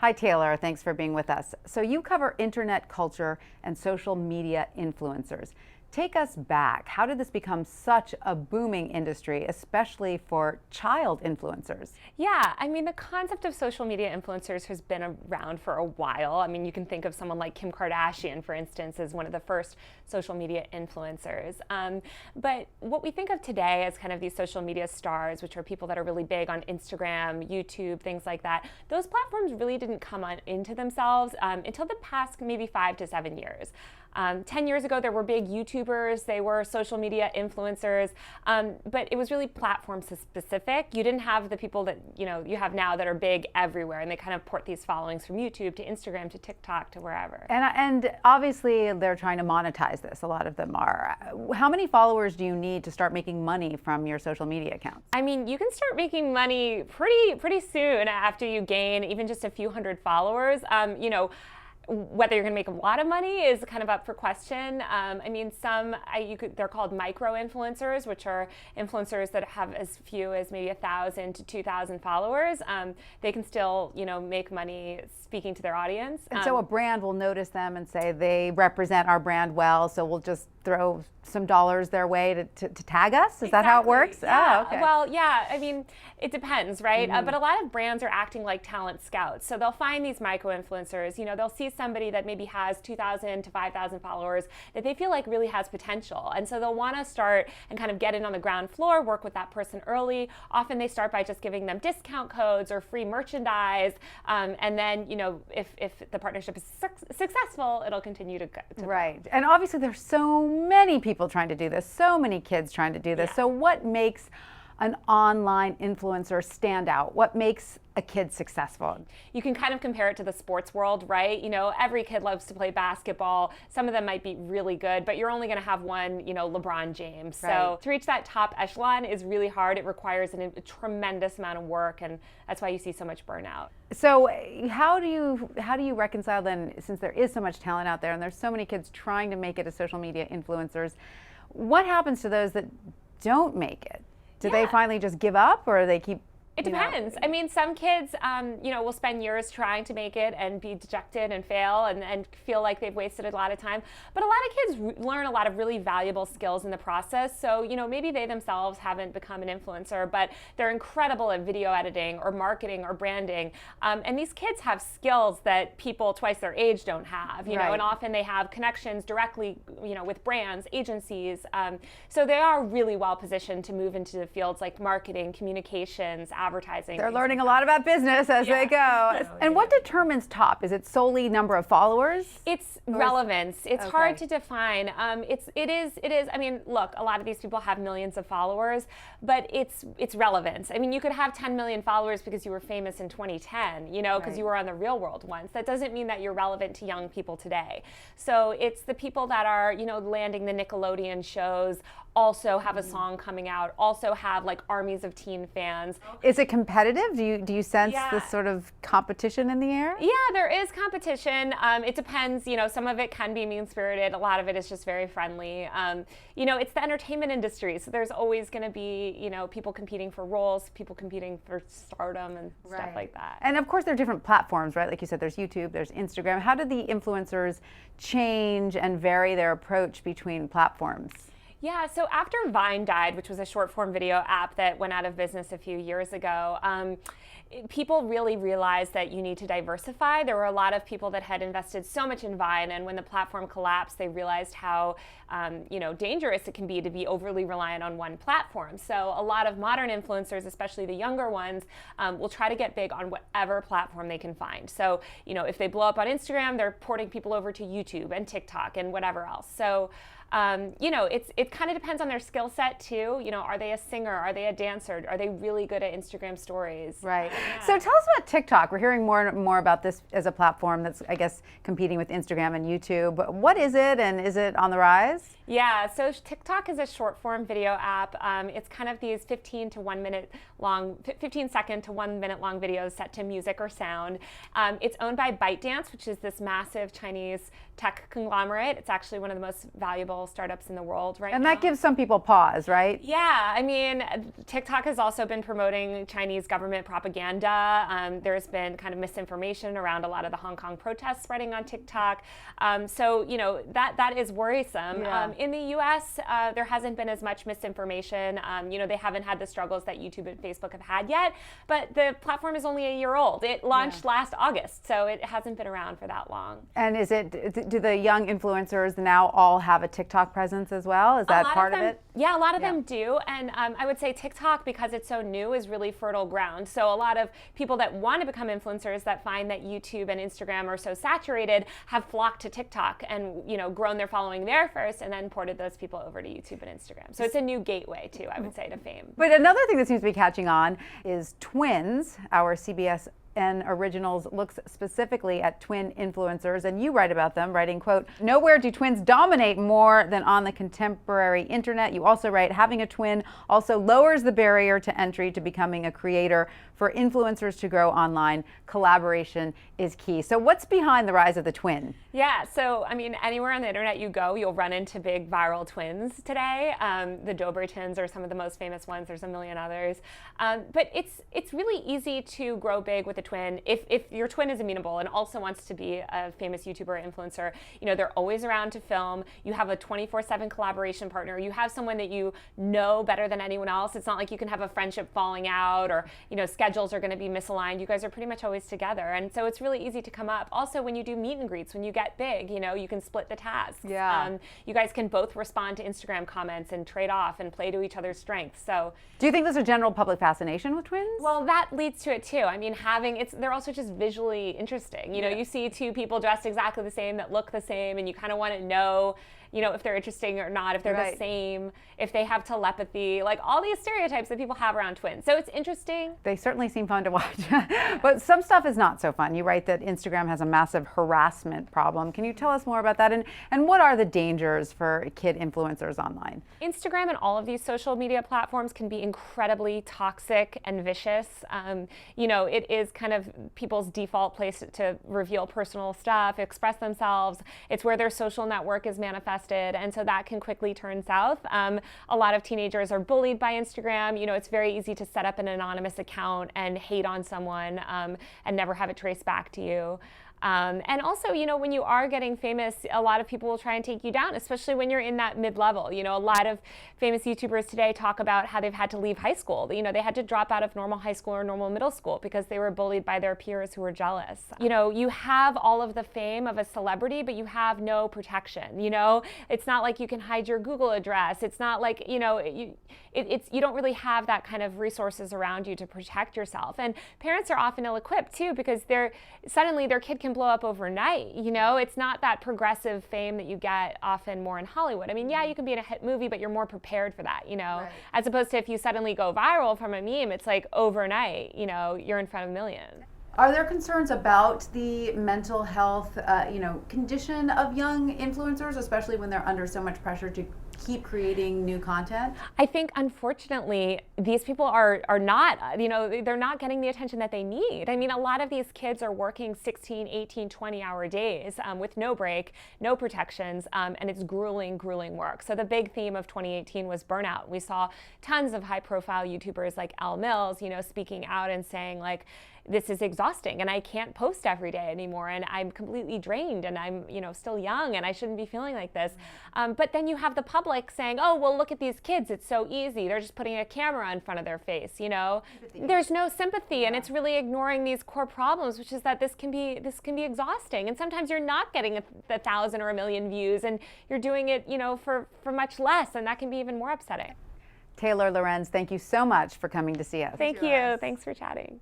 Hi, Taylor. Thanks for being with us. So you cover internet culture and social media influencers. Take us back. How did this become such a booming industry, especially for child influencers? Yeah, I mean, the concept of social media influencers has been around for a while. I mean, you can think of someone like Kim Kardashian, for instance, as one of the first social media influencers. But what we think of today as kind of these social media stars, which are people that are really big on Instagram, YouTube, things like that, those platforms really didn't come on into themselves until the past maybe 5 to 7 years. 10 years ago, there were big YouTubers, they were social media influencers, but it was really platform specific. You didn't have the people that you have now that are big everywhere, and they kind of port these followings from YouTube to Instagram to TikTok to wherever. And obviously they're trying to monetize this, a lot of them are. How many followers do you need to start making money from your social media accounts? I mean, you can start making money pretty soon after you gain even just a few hundred followers. Whether you're going to make a lot of money is kind of up for question. I mean, they're called micro influencers, which are influencers that have as few as maybe 1,000 to 2,000 followers. They can still, make money speaking to their audience. And so a brand will notice them and say they represent our brand well, so we'll just throw some dollars their way to tag us? Is that how it works? Yeah. Oh, okay. Well, yeah, I mean, it depends, right? But a lot of brands are acting like talent scouts. So they'll find these micro-influencers, they'll see somebody that maybe has 2,000 to 5,000 followers that they feel like really has potential. And so they'll want to start and kind of get in on the ground floor, work with that person early. Often they start by just giving them discount codes or free merchandise. And then, if the partnership is successful, it'll continue to Right. And obviously there's so many people trying to do this, so many kids trying to do this. Yeah. So what makes an online influencer stand out? What makes a kid successful? You can kind of compare it to the sports world, right? Every kid loves to play basketball. Some of them might be really good, but you're only going to have one, LeBron James. Right. So to reach that top echelon is really hard. It requires a tremendous amount of work, and that's why you see so much burnout. So how do you reconcile then, since there is so much talent out there and there's so many kids trying to make it as social media influencers, what happens to those that don't make it? Do they finally just give up, or they keep? It depends. I mean, some kids, will spend years trying to make it and be dejected and fail and feel like they've wasted a lot of time. But a lot of kids learn a lot of really valuable skills in the process. So, maybe they themselves haven't become an influencer, but they're incredible at video editing or marketing or branding. And these kids have skills that people twice their age don't have, Right. and often they have connections directly, with brands, agencies. So they are really well positioned to move into the fields like marketing, communications, advertising. They're learning a lot of business as they go. And what determines top? Is it solely number of followers? It's relevance. It's hard to define. It is. I mean, look, a lot of these people have millions of followers, but it's relevance. I mean, you could have 10 million followers because you were famous in 2010, because you were on The Real World once. That doesn't mean that you're relevant to young people today. So it's the people that are, landing the Nickelodeon shows, also have a song coming out, also have like armies of teen fans. Is it competitive? Do you sense this sort of competition in the air? Yeah, there is competition. It depends. Some of it can be mean-spirited. A lot of it is just very friendly. It's the entertainment industry, so there's always going to be, people competing for roles, people competing for stardom and stuff like that. And of course, there are different platforms, right? Like you said, there's YouTube, there's Instagram. How do the influencers change and vary their approach between platforms? Yeah, so after Vine died, which was a short form video app that went out of business a few years ago, people really realized that you need to diversify. There were a lot of people that had invested so much in Vine, and when the platform collapsed, they realized how dangerous it can be to be overly reliant on one platform. So a lot of modern influencers, especially the younger ones, will try to get big on whatever platform they can find. So if they blow up on Instagram, they're porting people over to YouTube and TikTok and whatever else. So it kind of depends on their skill set too. Are they a singer? Are they a dancer? Are they really good at Instagram stories? Right. Yeah. So tell us about TikTok. We're hearing more and more about this as a platform that's, I guess, competing with Instagram and YouTube. What is it, and is it on the rise? Yeah, so TikTok is a short form video app. It's kind of these 15 second to 1 minute long videos set to music or sound. It's owned by ByteDance, which is this massive Chinese tech conglomerate. It's actually one of the most valuable startups in the world right now. And that gives some people pause, right? Yeah, I mean, TikTok has also been promoting Chinese government propaganda. There's been kind of misinformation around a lot of the Hong Kong protests spreading on TikTok. So, you know, that is worrisome. Yeah. In the US, there hasn't been as much misinformation. You know, they haven't had the struggles that YouTube and Facebook have had yet, but the platform is only a year old. It launched last August, so it hasn't been around for that long. And do the young influencers now all have a TikTok presence as well? Is that part of it? Yeah, a lot of them do. And I would say TikTok, because it's so new, is really fertile ground. So a lot of people that want to become influencers that find that YouTube and Instagram are so saturated have flocked to TikTok and, you know, grown their following there first and then ported those people over to YouTube and Instagram. So it's a new gateway too, I would say, to fame. But another thing that seems to be catching on is Twins, our CBSN Originals looks specifically at twin influencers, and you write about them, writing, quote, "Nowhere do twins dominate more than on the contemporary internet." You also write, "Having a twin also lowers the barrier to entry to becoming a creator. For influencers to grow online, collaboration is key." So what's behind the rise of the twin? Yeah, so I mean, anywhere on the internet you go, you'll run into big viral twins today. The Dobertons are some of the most famous ones. There's a million others. But it's really easy to grow big with a twin if your twin is amenable and also wants to be a famous YouTuber or influencer. You know, they're always around to film. You have a 24/7 collaboration partner. You have someone that you know better than anyone else. It's not like you can have a friendship falling out or, you know, schedules are going to be misaligned. You guys are pretty much always together. And so it's really easy to come up. Also, when you do meet and greets, when you get big, you know, you can split the tasks. Yeah. You guys can both respond to Instagram comments and trade off and play to each other's strengths. So Do you think there's a general public fascination with twins? well, that leads to it too. I mean, they're also just visually interesting. You know, you see two people dressed exactly the same that look the same, and you kind of want to know, you know, if they're interesting or not, if they're the same, if they have telepathy, like all these stereotypes that people have around twins. So it's interesting. They certainly seem fun to watch. But some stuff is not so fun. You write that Instagram has a massive harassment problem. Can you tell us more about that? And what are the dangers for kid influencers online? Instagram and all of these social media platforms can be incredibly toxic and vicious. You know, it is kind of people's default place to reveal personal stuff, express themselves. It's where their social network is manifested. And so that can quickly turn south. A lot of teenagers are bullied by Instagram. You know, it's very easy to set up an anonymous account and hate on someone and never have it traced back to you. And also, you know, when you are getting famous, a lot of people will try and take you down, especially when you're in that mid-level. You know, a lot of famous YouTubers today talk about how they've had to leave high school. You know, they had to drop out of normal high school or normal middle school because they were bullied by their peers who were jealous. You know, you have all of the fame of a celebrity, but you have no protection. You know, it's not like you can hide your Google address. It's not like, you know, you don't really have that kind of resources around you to protect yourself. And parents are often ill-equipped too, because suddenly their kid can blow up overnight. You know, it's not that progressive fame that you get often more in Hollywood. I mean, yeah, you can be in a hit movie, but you're more prepared for that, you know, as opposed to if you suddenly go viral from a meme, it's like overnight, you know, you're in front of a million. Are there concerns about the mental health, condition of young influencers, especially when they're under so much pressure to keep creating new content? I think, unfortunately, these people are not, you know, they're not getting the attention that they need. I mean, a lot of these kids are working 16, 18, 20-hour days with no break, no protections, and it's grueling, grueling work. So the big theme of 2018 was burnout. We saw tons of high-profile YouTubers like Elle Mills, you know, speaking out and saying, like, this is exhausting and I can't post every day anymore and I'm completely drained and I'm, you know, still young and I shouldn't be feeling like this. But then you have the public saying, oh, well, look at these kids. It's so easy. They're just putting a camera in front of their face, you know. There's no sympathy and it's really ignoring these core problems, which is that this can be exhausting. And sometimes you're not getting 1,000 or 1,000,000 views and you're doing it, you know, for much less, and that can be even more upsetting. Taylor Lorenz, thank you so much for coming to see us. Thank you. Thanks for chatting.